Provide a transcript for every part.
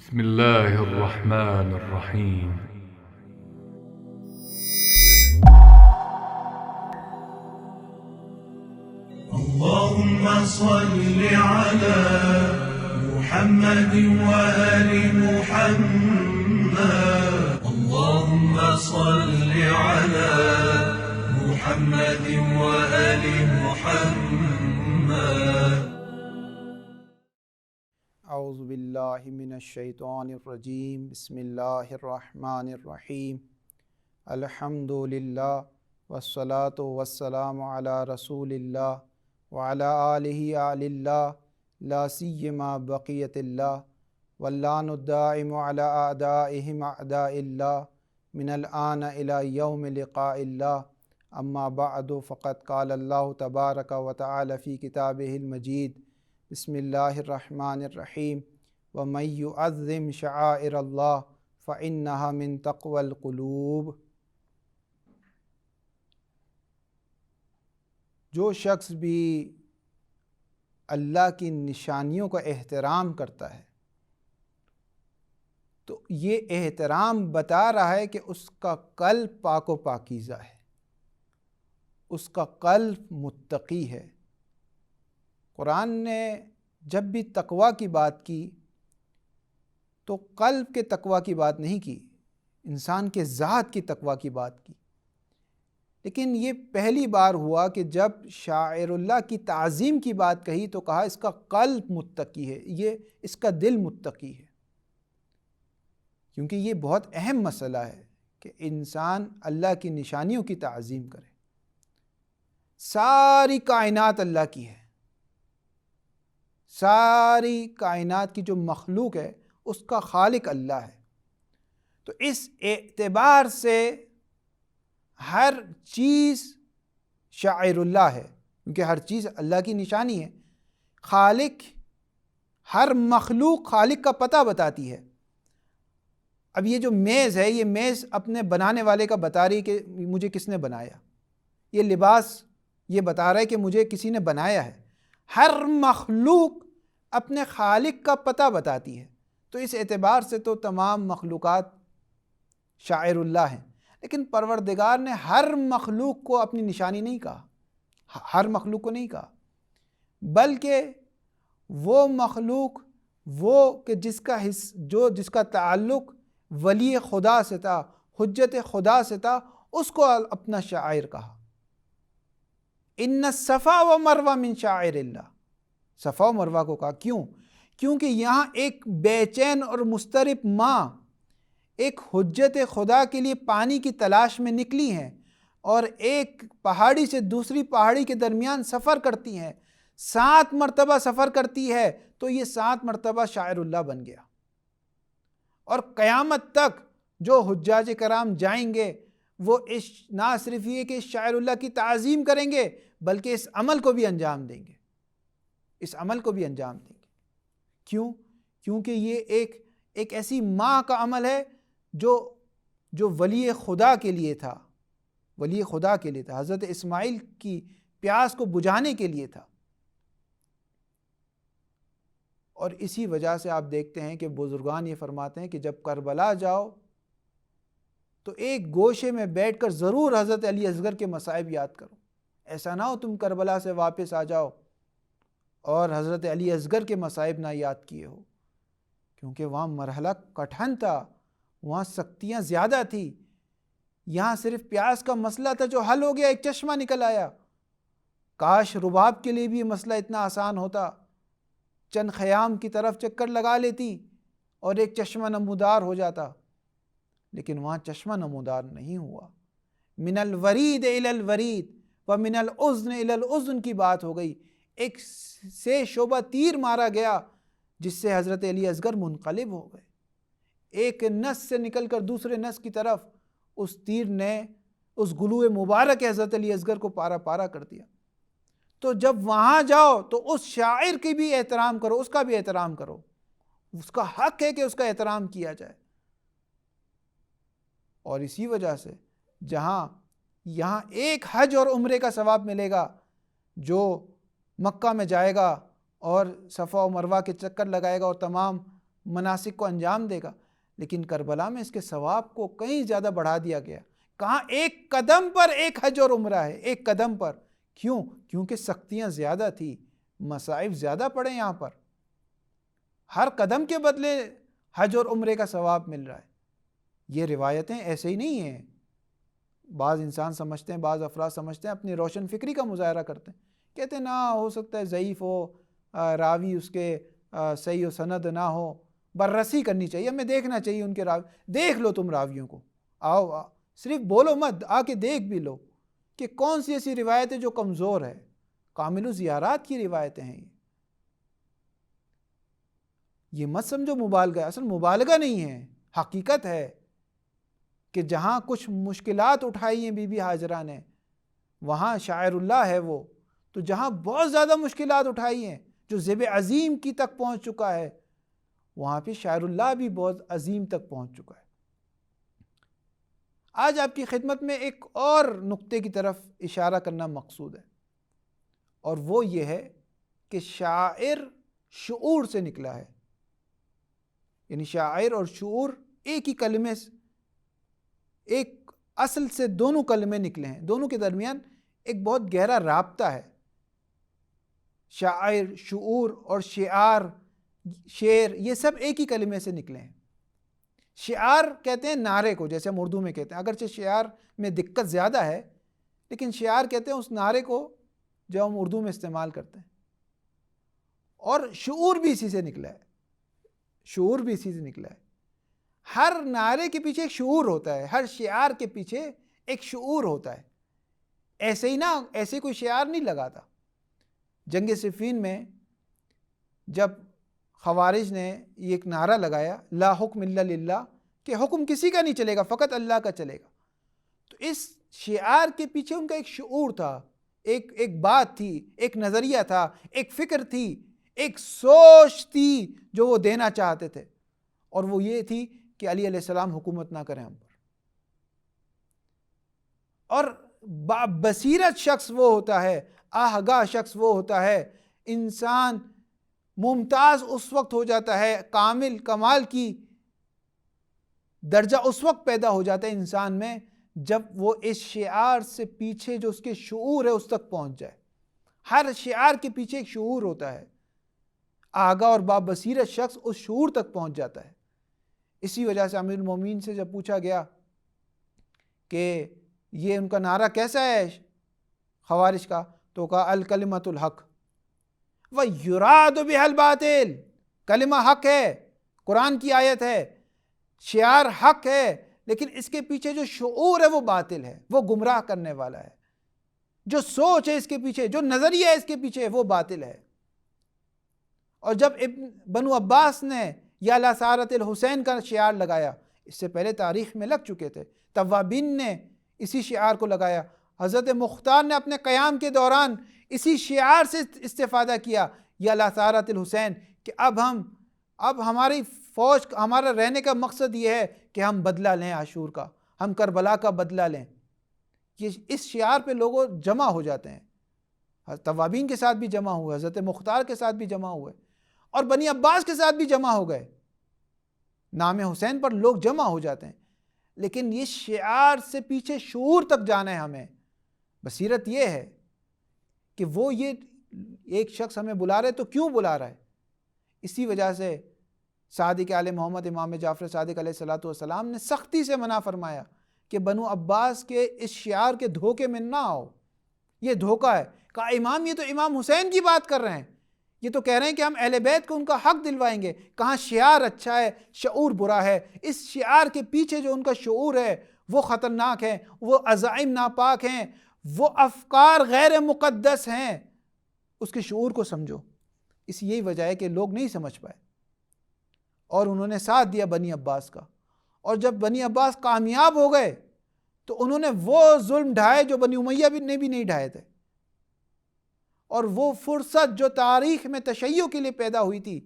بسم الله الرحمن الرحيم. اللهم صل على محمد وآل محمد. اللهم صل على محمد وآل محمد. اعوذ باللہ من الشیطان الرجیم. بسم اللہ الرحمن الرحیم. الحمد للہ والصلاة والسلام علی رسول اللہ وعلی آلہ آل اللہ لا سیما بقیت اللہ واللعن الدائم علی اعدائہم اعداء اللہ من الآن الی یوم لقاء اللہ. اما بعد فقد قال اللہ تبارک و تعالی فی کتابہ المجید. بسم اللہ الرحمن الرحیم. وَمَن يُعَظِّمْ شَعَائِرَ اللَّهِ فَإِنَّهَا مِن تَقْوَى الْقُلُوبِ. جو شخص بھی اللہ کی نشانیوں کا احترام کرتا ہے تو یہ احترام بتا رہا ہے کہ اس کا قلب پاک و پاکیزہ ہے، اس کا قلب متقی ہے. قرآن نے جب بھی تقویٰ کی بات کی تو قلب کے تقویٰ کی بات نہیں کی، انسان کے ذات کی تقویٰ کی بات کی. لیکن یہ پہلی بار ہوا کہ جب شاعر اللہ کی تعظیم کی بات کہی تو کہا اس کا قلب متقی ہے، یہ اس کا دل متقی ہے. کیونکہ یہ بہت اہم مسئلہ ہے کہ انسان اللہ کی نشانیوں کی تعظیم کرے. ساری کائنات اللہ کی ہے، ساری کائنات کی جو مخلوق ہے اس کا خالق اللہ ہے. تو اس اعتبار سے ہر چیز شاعر اللہ ہے، کیونکہ ہر چیز اللہ کی نشانی ہے. خالق، ہر مخلوق خالق کا پتہ بتاتی ہے. اب یہ جو میز ہے، یہ میز اپنے بنانے والے کا بتا رہی کہ مجھے کس نے بنایا. یہ لباس یہ بتا رہا ہے کہ مجھے کسی نے بنایا ہے. ہر مخلوق اپنے خالق کا پتہ بتاتی ہے. تو اس اعتبار سے تو تمام مخلوقات شاعر اللہ ہیں. لیکن پروردگار نے ہر مخلوق کو اپنی نشانی نہیں کہا، ہر مخلوق کو نہیں کہا، بلکہ وہ مخلوق وہ کہ جس کا تعلق ولی خدا سے تھا، حجت خدا سے تھا، اس کو اپنا شاعر کہا. ان الصفا و مروہ من شاعر اللہ. صفا و مروہ کو کہا. کیونکہ یہاں ایک بے چین اور مضطرب ماں ایک حجت خدا کے لیے پانی کی تلاش میں نکلی ہیں اور ایک پہاڑی سے دوسری پہاڑی کے درمیان سفر کرتی ہیں، 7 مرتبہ سفر کرتی ہے، تو یہ 7 مرتبہ شاعر اللہ بن گیا. اور قیامت تک جو حجاج کرام جائیں گے وہ نہ صرف یہ کہ شاعر اللہ کی تعظیم کریں گے بلکہ اس عمل کو بھی انجام دیں گے، اس عمل کو بھی انجام دیں گے. کیونکہ یہ ایک ایسی ماں کا عمل ہے جو ولی خدا کے لیے تھا، ولی خدا کے لیے تھا، حضرت اسماعیل کی پیاس کو بجھانے کے لیے تھا. اور اسی وجہ سے آپ دیکھتے ہیں کہ بزرگان یہ فرماتے ہیں کہ جب کربلا جاؤ تو ایک گوشے میں بیٹھ کر ضرور حضرت علی اصغر کے مصائب یاد کرو. ایسا نہ ہو تم کربلا سے واپس آ جاؤ اور حضرت علی اصغر کے مصائب نہ یاد کیے ہو، کیونکہ وہاں مرحلہ کٹھن تھا، وہاں سختیاں زیادہ تھی. یہاں صرف پیاس کا مسئلہ تھا جو حل ہو گیا، ایک چشمہ نکل آیا. کاش رباب کے لیے بھی یہ مسئلہ اتنا آسان ہوتا، چند خیام کی طرف چکر لگا لیتی اور ایک چشمہ نمودار ہو جاتا. لیکن وہاں چشمہ نمودار نہیں ہوا. من الورید الی الورید و من الاذن الی الاذن کی بات ہو گئی. ایک سے شعبہ تیر مارا گیا جس سے حضرت علی اصغر منقلب ہو گئے. ایک نس سے نکل کر دوسرے نس کی طرف اس تیر نے اس گلوئے مبارک حضرت علی اصغر کو پارا پارا کر دیا. تو جب وہاں جاؤ تو اس شاعر کی بھی احترام کرو، اس کا بھی احترام کرو. اس کا حق ہے کہ اس کا احترام کیا جائے. اور اسی وجہ سے یہاں ایک حج اور عمرے کا ثواب ملے گا، جو مکہ میں جائے گا اور صفا و مروہ کے چکر لگائے گا اور تمام مناسک کو انجام دے گا، لیکن کربلا میں اس کے ثواب کو کہیں زیادہ بڑھا دیا گیا۔ کہاں ایک قدم پر ایک حج اور عمرہ ہے، ایک قدم پر۔ کیوں؟ کیونکہ سختیاں زیادہ تھی، مصائب زیادہ پڑے یہاں پر، ہر قدم کے بدلے حج اور عمرے کا ثواب مل رہا ہے۔ یہ روایتیں ایسے ہی نہیں ہیں، بعض انسان سمجھتے ہیں، بعض افراد سمجھتے ہیں، اپنی روشن فکری کا مظاہرہ کرتے ہیں، کہتے ہیں نہ ہو سکتا ہے ضعیف ہو، راوی اس کے صحیح و سند نہ ہو، بررسی کرنی چاہیے، ہمیں دیکھنا چاہیے ان کے راوی۔ دیکھ لو تم راویوں کو، آؤ صرف بولو مت، آ کے دیکھ بھی لو کہ کون سی ایسی روایتیں جو کمزور ہے۔ کامل الزیارات کی روایتیں ہیں یہ مت سمجھو مبالغہ، اصل مبالغہ نہیں ہے، حقیقت ہے کہ جہاں کچھ مشکلات اٹھائی ہیں بی بی ہاجرہ نے، وہاں شاعر اللہ ہے وہ، تو جہاں بہت زیادہ مشکلات اٹھائی ہیں، جو ذیب عظیم کی تک پہنچ چکا ہے، وہاں پہ شاعر اللہ بھی بہت عظیم تک پہنچ چکا ہے۔ آج آپ کی خدمت میں ایک اور نقطے کی طرف اشارہ کرنا مقصود ہے، اور وہ یہ ہے کہ شاعر شعور سے نکلا ہے، یعنی شاعر اور شعور ایک ہی کلمے سے، ایک اصل سے دونوں کلمے نکلے ہیں، دونوں کے درمیان ایک بہت گہرا رابطہ ہے۔ شاعر، شعور اور شعار، شعر، یہ سب ایک ہی کلمے سے نکلے ہیں۔ شعار کہتے ہیں نعرے کو، جیسے ہم اردو میں کہتے ہیں، اگرچہ شعار میں دقت زیادہ ہے، لیکن شعار کہتے ہیں اس نعرے کو جو ہم اردو میں استعمال کرتے ہیں۔ اور شعور بھی اسی سے نکلا ہے، شعور بھی اسی سے نکلا ہے۔ ہر نعرے کے پیچھے ایک شعور ہوتا ہے، ہر شعار کے پیچھے ایک شعور ہوتا ہے۔ ایسے ہی نہ، ایسے کوئی شعار نہیں لگاتا۔ جنگ صفین میں جب خوارج نے یہ ایک نعرہ لگایا، لا حکم الا للہ، کہ حکم کسی کا نہیں چلے گا، فقط اللہ کا چلے گا، تو اس شعار کے پیچھے ان کا ایک شعور تھا، ایک بات تھی، ایک نظریہ تھا، ایک فکر تھی، ایک سوچ تھی جو وہ دینا چاہتے تھے، اور وہ یہ تھی کہ علی علیہ السلام حکومت نہ کریں ہم پر۔ اور بصیرت شخص وہ ہوتا ہے، آگاہ شخص وہ ہوتا ہے، انسان ممتاز اس وقت ہو جاتا ہے، کامل کمال کی درجہ اس وقت پیدا ہو جاتا ہے انسان میں جب وہ اس شعار سے پیچھے جو اس کے شعور ہے اس تک پہنچ جائے۔ ہر شعار کے پیچھے ایک شعور ہوتا ہے، آگاہ اور بابصیرت شخص اس شعور تک پہنچ جاتا ہے۔ اسی وجہ سے امیر المومنین سے جب پوچھا گیا کہ یہ ان کا نعرہ کیسا ہے خوارج کا، تو کہا الکلمۃ الحق وَيُرَادُ بِهَا الْبَاطِلُ، کلمہ حق ہے، قرآن کی آیت ہے، شعار حق ہے، لیکن اس کے پیچھے جو شعور ہے وہ باطل ہے، وہ گمراہ کرنے والا ہے، جو سوچ ہے اس کے پیچھے، جو نظریہ ہے اس کے پیچھے، وہ باطل ہے۔ اور جب بنو عباس نے یا لا سارت الحسین کا شعار لگایا، اس سے پہلے تاریخ میں لگ چکے تھے، توابین نے اسی شعار کو لگایا، حضرت مختار نے اپنے قیام کے دوران اسی شعار سے استفادہ کیا، یا لا سارت الحسین، کہ اب ہماری فوج، ہمارا رہنے کا مقصد یہ ہے کہ ہم بدلہ لیں عاشور کا، ہم کربلا کا بدلہ لیں۔ یہ اس شعار پہ لوگوں جمع ہو جاتے ہیں، توابین کے ساتھ بھی جمع ہوئے، حضرت مختار کے ساتھ بھی جمع ہوئے، اور بنی عباس کے ساتھ بھی جمع ہو گئے، نام حسین پر لوگ جمع ہو جاتے ہیں۔ لیکن یہ شعار سے پیچھے شعور تک جانا ہے ہمیں۔ بصیرت یہ ہے کہ وہ یہ ایک شخص ہمیں بلا رہے تو کیوں بلا رہا ہے۔ اسی وجہ سے صادق آل محمد امام جعفر صادق علیہ السلام نے سختی سے منع فرمایا کہ بنو عباس کے اس شعار کے دھوکے میں نہ آؤ، یہ دھوکہ ہے۔ کہا امام، یہ تو امام حسین کی بات کر رہے ہیں، یہ تو کہہ رہے ہیں کہ ہم اہل بیت کو ان کا حق دلوائیں گے۔ کہاں شعار اچھا ہے، شعور برا ہے۔ اس شعار کے پیچھے جو ان کا شعور ہے وہ خطرناک ہے، وہ عزائم ناپاک ہیں، وہ افکار غیر مقدس ہیں، اس کے شعور کو سمجھو۔ اس یہی وجہ ہے کہ لوگ نہیں سمجھ پائے، اور انہوں نے ساتھ دیا بنی عباس کا، اور جب بنی عباس کامیاب ہو گئے تو انہوں نے وہ ظلم ڈھائے جو بنی امیہ نے بھی نہیں ڈھائے تھے، اور وہ فرصت جو تاریخ میں تشیع کے لیے پیدا ہوئی تھی،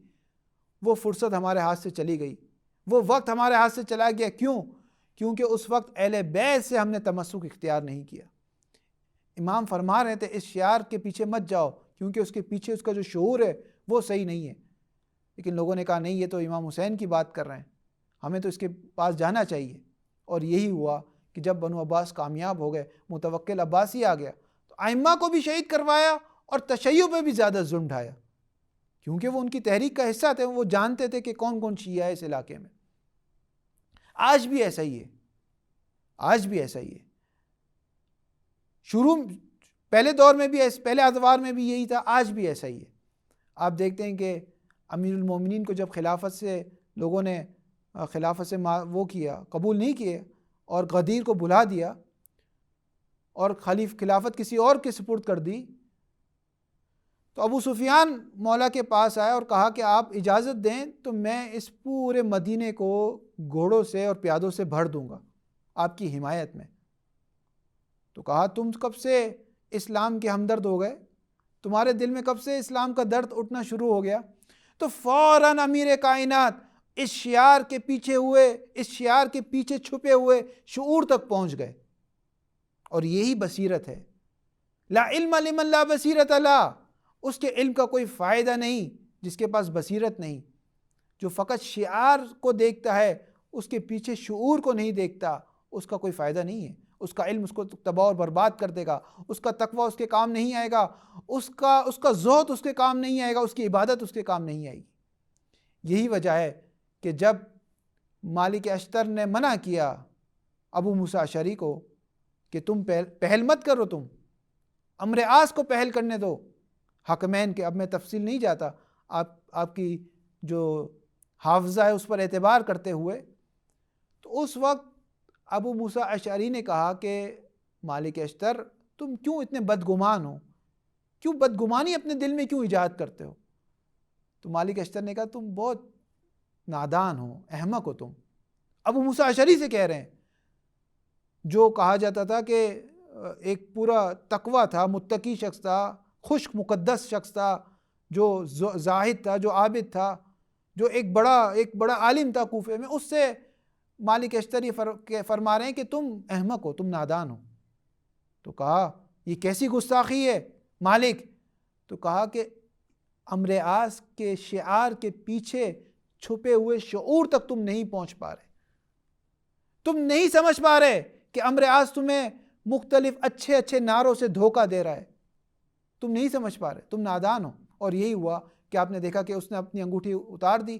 وہ فرصت ہمارے ہاتھ سے چلی گئی، وہ وقت ہمارے ہاتھ سے چلا گیا۔ کیوں؟ کیونکہ اس وقت اہل بیت سے ہم نے تمسک اختیار نہیں کیا۔ امام فرما رہے تھے اس شعار کے پیچھے مت جاؤ، کیونکہ اس کے پیچھے اس کا جو شعور ہے وہ صحیح نہیں ہے۔ لیکن لوگوں نے کہا نہیں یہ تو امام حسین کی بات کر رہے ہیں، ہمیں تو اس کے پاس جانا چاہیے۔ اور یہی ہوا کہ جب بنو عباس کامیاب ہو گئے، متوکل عباسی آ گیا، تو ائمہ کو بھی شہید کروایا اور تشیع پہ بھی زیادہ ظلم ڈھایا، کیونکہ وہ ان کی تحریک کا حصہ تھے، وہ جانتے تھے کہ کون کون شیعہ ہے اس علاقے میں۔ آج بھی ایسا ہی ہے، آج بھی ایسا ہی ہے۔ پہلے دور میں بھی پہلے ادوار میں بھی یہی تھا، آج بھی ایسا ہی ہے۔ آپ دیکھتے ہیں کہ امیر المومنین کو جب خلافت سے لوگوں نے خلافت سے وہ کیا، قبول نہیں کیے اور غدیر کو بلا دیا اور خلافت کسی اور کے سپرد کر دی، تو ابو سفیان مولا کے پاس آیا اور کہا کہ آپ اجازت دیں تو میں اس پورے مدینے کو گھوڑوں سے اور پیادوں سے بھر دوں گا آپ کی حمایت میں۔ تو کہا تم کب سے اسلام کے ہمدرد ہو گئے، تمہارے دل میں کب سے اسلام کا درد اٹھنا شروع ہو گیا؟ تو فوراً امیر کائنات اس شعار کے پیچھے چھپے ہوئے شعور تک پہنچ گئے، اور یہی بصیرت ہے۔ لا علم لمن لا بصیرت لا، اس کے علم کا کوئی فائدہ نہیں جس کے پاس بصیرت نہیں۔ جو فقط شعار کو دیکھتا ہے، اس کے پیچھے شعور کو نہیں دیکھتا، اس کا کوئی فائدہ نہیں ہے۔ اس کا علم اس کو تباہ اور برباد کر دے گا، اس کا تقوی اس کے کام نہیں آئے گا، اس کا زہد اس کے کام نہیں آئے گا، اس کی عبادت اس کے کام نہیں آئے گی۔ یہی وجہ ہے کہ جب مالک اشتر نے منع کیا ابو موسیٰ اشعری کو کہ تم پہل مت کرو، تم امر عاص کو پہل کرنے دو، حکمین کے، اب میں تفصیل نہیں جاتا، آپ کی جو حافظہ ہے اس پر اعتبار کرتے ہوئے، تو اس وقت ابو موسیٰ اشعری نے کہا کہ مالک اشتر تم کیوں اتنے بدگمان ہو، کیوں بدگمانی اپنے دل میں کیوں ایجاد کرتے ہو؟ تو مالک اشتر نے کہا تم بہت نادان ہو، احمق ہو تم۔ ابو موسیٰ اشعری سے کہہ رہے ہیں، جو کہا جاتا تھا کہ ایک پورا تقویٰ تھا، متقی شخص تھا، خشک مقدس شخص تھا، جو زاہد تھا، جو عابد تھا، جو ایک بڑا عالم تھا کوفے میں، اس سے مالک اشتری فرما رہے ہیں کہ تم احمق ہو، تم نادان ہو۔ تو کہا یہ کیسی گستاخی ہے مالک؟ تو کہا کہ امر عاص کے شعار کے پیچھے چھپے ہوئے شعور تک تم نہیں پہنچ پا رہے، تم نہیں سمجھ پا رہے کہ امر عاص تمہیں مختلف اچھے نعروں سے دھوکہ دے رہا ہے، تم نہیں سمجھ پا رہے، تم نادان ہو۔ اور یہی ہوا کہ آپ نے دیکھا کہ اس نے اپنی انگوٹھی اتار دی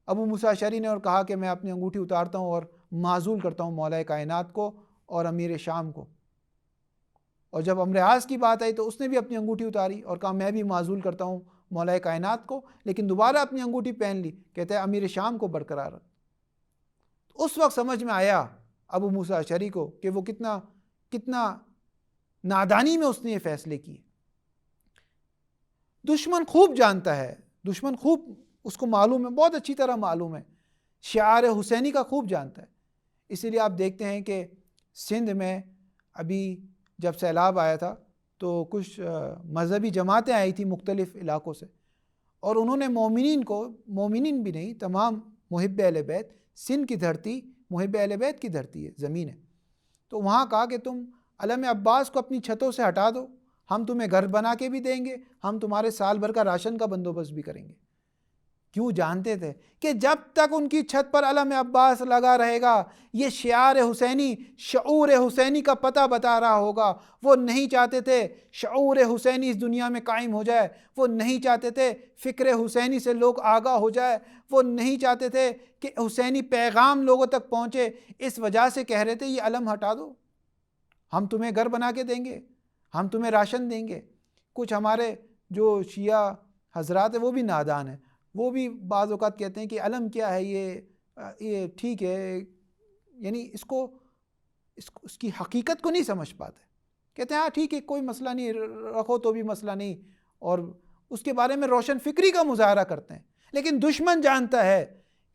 ابو موسیٰ اشعری نے، اور کہا کہ میں اپنی انگوٹھی اتارتا ہوں اور معزول کرتا ہوں مولا کائنات کو اور امیر شام کو۔ اور جب امر عاص کی بات آئی تو اس نے بھی اپنی انگوٹھی اتاری اور کہا میں بھی معزول کرتا ہوں مولا کائنات کو، لیکن دوبارہ اپنی انگوٹھی پہن لی، کہتا ہے امیر شام کو برقرار رکھ۔ اس وقت سمجھ میں آیا ابو موسیٰ اشعری کو کہ وہ کتنا نادانی میں اس نے یہ فیصلے کیے۔ دشمن خوب جانتا ہے، دشمن خوب اس کو معلوم ہے، بہت اچھی طرح معلوم ہے، شعار حسینی کا خوب جانتا ہے۔ اسی لیے آپ دیکھتے ہیں کہ سندھ میں ابھی جب سیلاب آیا تھا تو کچھ مذہبی جماعتیں آئی تھیں مختلف علاقوں سے، اور انہوں نے مومنین بھی نہیں، تمام محب اہل بیت، سندھ کی دھرتی محب اہل بیت کی دھرتی ہے، زمین ہے، تو وہاں کہا کہ تم علم عباس کو اپنی چھتوں سے ہٹا دو، ہم تمہیں گھر بنا کے بھی دیں گے، ہم تمہارے سال بھر کا راشن کا بندوبست بھی کریں گے۔ کیوں؟ جانتے تھے کہ جب تک ان کی چھت پر علم عباس لگا رہے گا، یہ شعار حسینی، شعور حسینی کا پتہ بتا رہا ہوگا۔ وہ نہیں چاہتے تھے شعور حسینی اس دنیا میں قائم ہو جائے، وہ نہیں چاہتے تھے فکر حسینی سے لوگ آگاہ ہو جائے، وہ نہیں چاہتے تھے کہ حسینی پیغام لوگوں تک پہنچے، اس وجہ سے کہہ رہے تھے یہ علم ہٹا دو، ہم تمہیں گھر بنا کے دیں گے، ہم تمہیں راشن دیں گے۔ کچھ ہمارے جو شیعہ حضرات ہیں وہ بھی نادان ہیں، وہ بھی بعض اوقات کہتے ہیں کہ علم کیا ہے، یہ ٹھیک ہے، یعنی اس کی حقیقت کو نہیں سمجھ پاتے، کہتے ہیں ہاں ٹھیک ہے کوئی مسئلہ نہیں، رکھو تو بھی مسئلہ نہیں، اور اس کے بارے میں روشن فکری کا مظاہرہ کرتے ہیں۔ لیکن دشمن جانتا ہے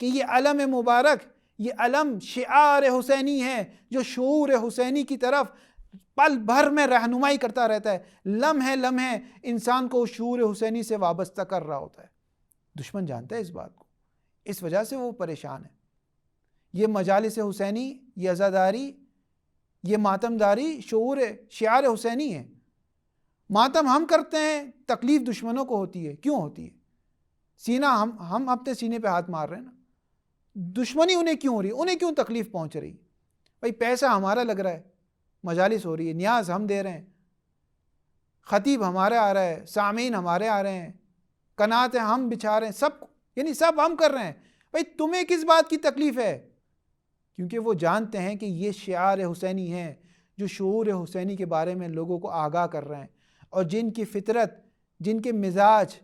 کہ یہ علم مبارک، یہ علم شعار حسینی ہے جو شعور حسینی کی طرف پل بھر میں رہنمائی کرتا رہتا ہے، لمحے لمحے انسان کو شعور حسینی سے وابستہ کر رہا ہوتا ہے۔ دشمن جانتا ہے اس بات کو، اس وجہ سے وہ پریشان ہے۔ یہ مجالس حسینی، یہ عزاداری، یہ ماتمداری شعار حسینی ہے۔ ماتم ہم کرتے ہیں، تکلیف دشمنوں کو ہوتی ہے۔ کیوں ہوتی ہے؟ سینہ ہم اپنے سینے پہ ہاتھ مار رہے ہیں نا. دشمنی انہیں کیوں ہو رہی ہے؟ انہیں کیوں تکلیف پہنچ رہی ہے؟ بھائی پیسہ ہمارا لگ رہا ہے، مجالس ہو رہی ہے، نیاز ہم دے رہے ہیں، خطیب ہمارے آ رہا ہے، سامعین ہمارے آ رہے ہیں، قناتیں ہم بچھا رہے ہیں، سب ہم کر رہے ہیں. بھائی تمہیں کس بات کی تکلیف ہے؟ کیونکہ وہ جانتے ہیں کہ یہ شعار حسینی ہیں جو شعور حسینی کے بارے میں لوگوں کو آگاہ کر رہے ہیں، اور جن کی فطرت، جن کے مزاج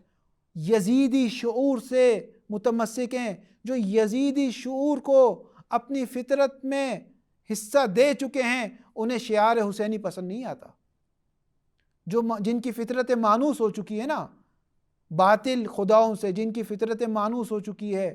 یزیدی شعور سے متمسک ہیں، جو یزیدی شعور کو اپنی فطرت میں حصہ دے چکے ہیں، انہیں شعار حسینی پسند نہیں آتا. جن کی فطرت مانوس ہو چکی ہے نا باطل خداؤں سے، جن کی فطرت مانوس ہو چکی ہے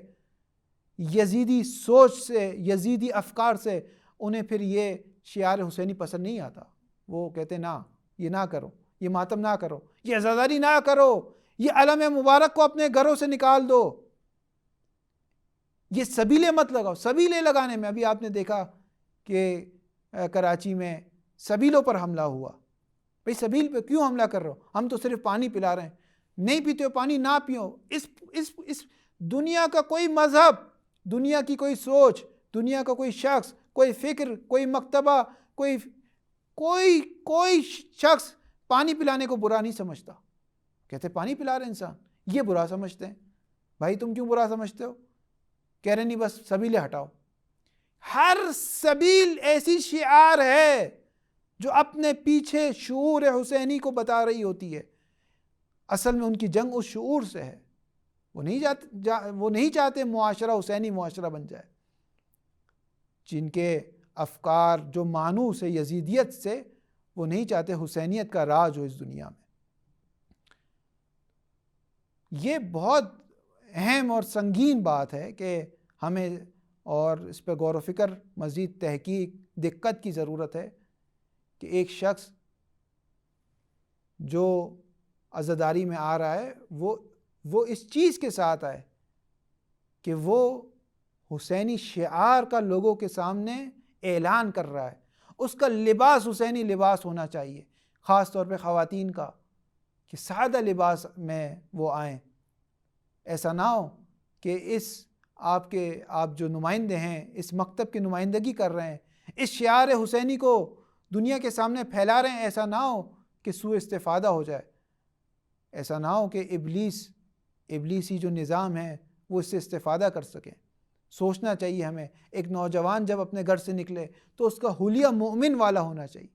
یزیدی سوچ سے، یزیدی افکار سے، انہیں پھر یہ شعار حسینی پسند نہیں آتا. وہ کہتے نا یہ نہ کرو، یہ ماتم نہ کرو، یہ عزاداری نہ کرو، یہ علم مبارک کو اپنے گھروں سے نکال دو، یہ سبیلے مت لگاؤ. سبیلے لگانے میں ابھی آپ نے دیکھا کہ کراچی میں سبیلوں پر حملہ ہوا. بھئی سبیل پہ کیوں حملہ کر رہے ہو؟ ہم تو صرف پانی پلا رہے ہیں. نہیں پیتے ہو پانی، نہ پیو. اس دنیا کا کوئی مذہب، دنیا کی کوئی سوچ، دنیا کا کوئی شخص، کوئی فکر، کوئی مکتبہ، کوئی شخص پانی پلانے کو برا نہیں سمجھتا. کہتے پانی پلا رہے انسان، یہ برا سمجھتے ہیں. بھائی تم کیوں برا سمجھتے ہو؟ کہہ رہے نہیں بس سبیلے ہٹاؤ. ہر سبیل ایسی شعار ہے جو اپنے پیچھے شعور حسینی کو بتا رہی ہوتی ہے. اصل میں ان کی جنگ اس شعور سے ہے. وہ نہیں چاہتے معاشرہ حسینی معاشرہ بن جائے. جن کے افکار جو مانوس ہے یزیدیت سے، وہ نہیں چاہتے حسینیت کا راج ہو اس دنیا میں. یہ بہت اہم اور سنگین بات ہے کہ ہمیں اور اس پہ غور و فکر، مزید تحقیق، دقت کی ضرورت ہے کہ ایک شخص جو عزاداری میں آ رہا ہے وہ اس چیز کے ساتھ آئے کہ وہ حسینی شعار کا لوگوں کے سامنے اعلان کر رہا ہے. اس کا لباس حسینی لباس ہونا چاہیے، خاص طور پہ خواتین کا، کہ سادہ لباس میں وہ آئیں. ایسا نہ ہو کہ آپ جو نمائندے ہیں اس مکتب کی نمائندگی کر رہے ہیں، اس شعار حسینی کو دنیا کے سامنے پھیلا رہے ہیں، ایسا نہ ہو کہ سوء استفادہ ہو جائے. ایسا نہ ہو کہ ابلیسی جو نظام ہے وہ اس سے استفادہ کر سکے. سوچنا چاہیے ہمیں، ایک نوجوان جب اپنے گھر سے نکلے تو اس کا حلیہ مومن والا ہونا چاہیے.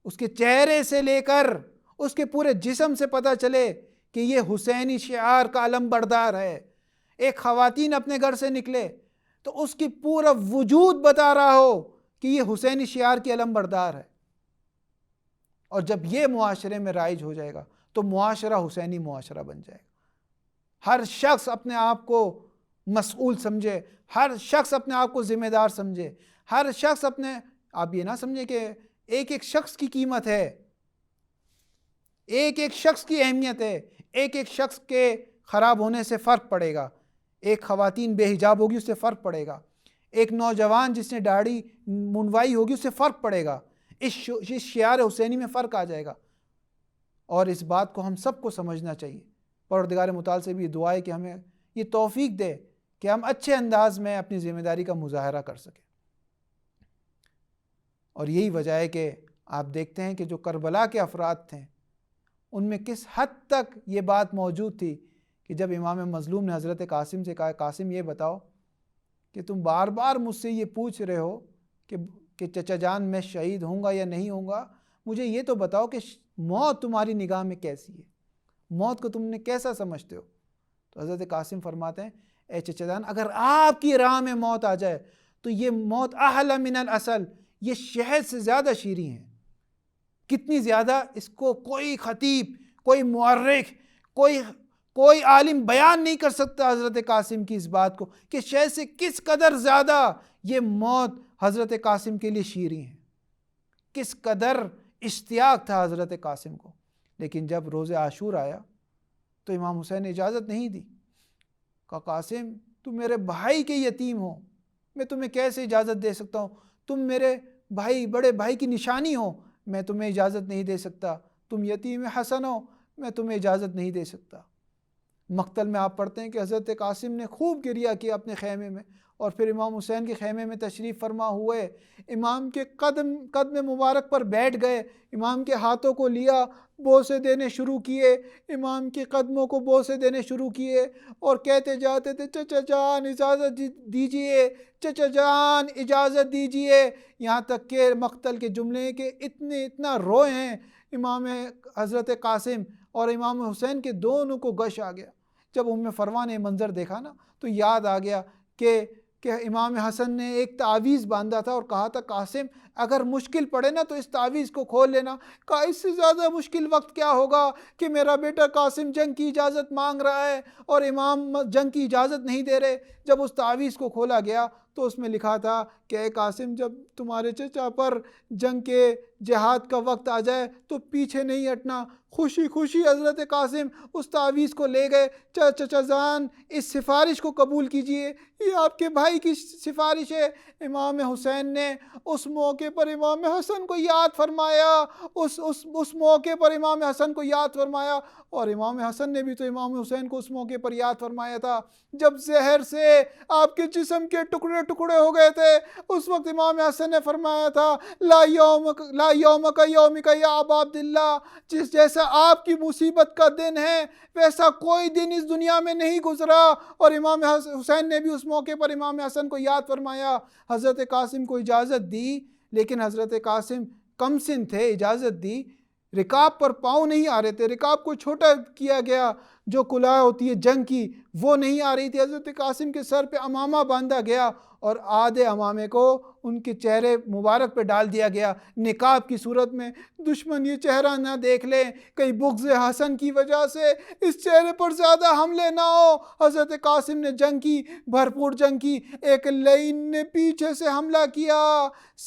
اس کے چہرے سے لے کر اس کے پورے جسم سے پتہ چلے کہ یہ حسینی شعار کا علم بردار ہے. ایک خواتین اپنے گھر سے نکلے تو اس کی پورا وجود بتا رہا ہو کہ یہ حسینی شعار کی علم بردار ہے. اور جب یہ معاشرے میں رائج ہو جائے گا تو معاشرہ حسینی معاشرہ بن جائے گا. ہر شخص اپنے آپ کو مسئول سمجھے، ہر شخص اپنے آپ کو ذمہ دار سمجھے، ہر شخص آپ یہ نہ سمجھے کہ ایک شخص کی قیمت ہے، ایک شخص کی اہمیت ہے، ایک شخص کے خراب ہونے سے فرق پڑے گا. ایک خواتین بے حجاب ہوگی اس سے فرق پڑے گا، ایک نوجوان جس نے داڑھی منڈوائی ہوگی اس سے فرق پڑے گا. اس شعار حسینی میں فرق آ جائے گا. اور اس بات کو ہم سب کو سمجھنا چاہیے. پروردگار متعال سے بھی دعا ہے کہ ہمیں یہ توفیق دے کہ ہم اچھے انداز میں اپنی ذمہ داری کا مظاہرہ کر سکیں. اور یہی وجہ ہے کہ آپ دیکھتے ہیں کہ جو کربلا کے افراد تھے ان میں کس حد تک یہ بات موجود تھی کہ جب امام مظلوم نے حضرت قاسم سے کہا، قاسم یہ بتاؤ کہ تم بار بار مجھ سے یہ پوچھ رہے ہو کہ چچا جان میں شہید ہوں گا یا نہیں ہوں گا، مجھے یہ تو بتاؤ کہ موت تمہاری نگاہ میں کیسی ہے، موت کو تم نے کیسا سمجھتے ہو؟ تو حضرت قاسم فرماتے ہیں، اے چچا جان اگر آپ کی راہ میں موت آ جائے تو یہ موت احلی من العسل، یہ شہد سے زیادہ شیریں ہے. کتنی زیادہ، اس کو کوئی خطیب، کوئی مورخ، کوئی عالم بیان نہیں کر سکتا حضرت قاسم کی اس بات کو کہ شہد سے کس قدر زیادہ یہ موت حضرت قاسم کے لیے شیریں ہے. کس قدر اشتیاق تھا حضرت قاسم کو. لیکن جب روز عاشور آیا تو امام حسین نے اجازت نہیں دی. کہا قاسم تم میرے بھائی کے یتیم ہو، میں تمہیں کیسے اجازت دے سکتا ہوں؟ تم میرے بھائی، بڑے بھائی کی نشانی ہو، میں تمہیں اجازت نہیں دے سکتا. تم یتیم حسن ہو، میں تمہیں اجازت نہیں دے سکتا. مقتل میں آپ پڑھتے ہیں کہ حضرت قاسم نے خوب گریہ کیا اپنے خیمے میں، اور پھر امام حسین کے خیمے میں تشریف فرما ہوئے، امام کے قدم مبارک پر بیٹھ گئے، امام کے ہاتھوں کو لیا، بوسے دینے شروع کیے، امام کے قدموں کو بوسے دینے شروع کیے، اور کہتے جاتے تھے چچا جان اجازت دیجئے، چچا جان اجازت دیجئے، یہاں تک کہ مقتل کے جملے کے اتنا روئے ہیں امام حضرت قاسم اور امام حسین کے دونوں کو غش آ گیا۔ جب ام فروہ نے منظر دیکھا نا تو یاد آ گیا کہ امام حسن نے ایک تعویذ باندھا تھا اور کہا تھا قاسم اگر مشکل پڑے نا تو اس تعویذ کو کھول لینا۔ کہا اس سے زیادہ مشکل وقت کیا ہوگا کہ میرا بیٹا قاسم جنگ کی اجازت مانگ رہا ہے اور امام جنگ کی اجازت نہیں دے رہے۔ جب اس تعویذ کو کھولا گیا تو اس میں لکھا تھا کہ اے قاسم جب تمہارے چچا پر جنگ کے جہاد کا وقت آ جائے تو پیچھے نہیں ہٹنا۔ خوشی خوشی حضرت قاسم اس تعویذ کو لے گئے۔ چچا جان اس سفارش کو قبول کیجئے، یہ آپ کے بھائی کی سفارش ہے۔ امام حسین نے اس موقع پر امام حسن کو یاد فرمایا، اس موقع پر امام حسن کو یاد فرمایا، اور امام حسن نے بھی تو امام حسین کو اس موقع پر یاد فرمایا تھا جب زہر سے آپ کے جسم کے ٹکڑے ٹکڑے ہو گئے تھے۔ اس وقت امام حسن نے فرمایا تھا لا یومک یومک یا ابا عبداللہ، جیسا آپ کی مصیبت کا دن ہے ویسا کوئی دن اس دنیا میں نہیں گزرا۔ اور امام حسین نے بھی اس موقع پر امام حسن کو یاد فرمایا۔ حضرت قاسم کو اجازت دی، لیکن حضرت قاسم کم سن تھے، اجازت دی، رکاب پر پاؤں نہیں آ رہے تھے، رکاب کو چھوٹا کیا گیا، جو کلاه ہوتی ہے جنگ کی وہ نہیں آ رہی تھی۔ حضرت قاسم کے سر پہ عمامہ باندھا گیا اور آدھے عمامے کو ان کے چہرے مبارک پہ ڈال دیا گیا نقاب کی صورت میں۔ دشمن یہ چہرہ نہ دیکھ لیں، کہیں بغض حسن کی وجہ سے اس چہرے پر زیادہ حملے نہ ہو۔ حضرت قاسم نے جنگ کی، بھرپور جنگ کی۔ ایک لعین نے پیچھے سے حملہ کیا،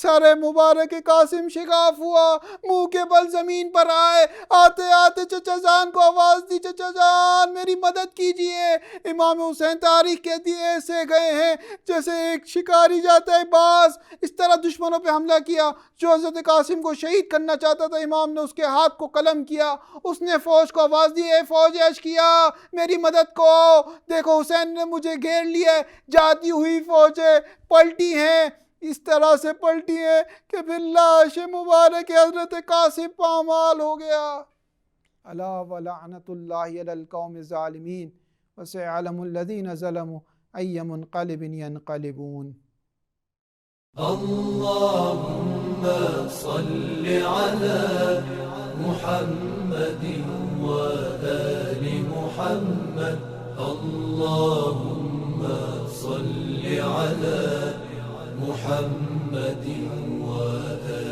سر مبارک قاسم شگاف ہوا، منہ کے بل زمین پر آئے، آتے آتے چچا جان کو آواز دی چچا جان میری مدد کیجئے۔ امام حسین تاریخ کہتی ہے ایسے گئے ہیں جیسے ایک شکاری جاتا ہے باز، اس طرح دشمنوں پہ حملہ کیا۔ جو حضرت قاسم کو شہید کرنا چاہتا تھا امام نے اس کے ہاتھ کو قلم کیا، اس نے فوج کو آواز دی اے فوج اشقیا میری مدد کو آؤ، دیکھو حسین نے مجھے گھیر لیا ہے۔ جاتی ہوئی فوجیں پلٹی ہیں، اس طرح سے پلٹی ہیں کہ پھر لاش مبارک حضرت قاسم پامال ہو گیا۔ الا ولعنت اللہ علی القوم الظالمین وسيعلم الذين ظلموا أي منقلب ينقلبون۔ اللهم صل على محمد وآل محمد، اللهم صل على محمد وآل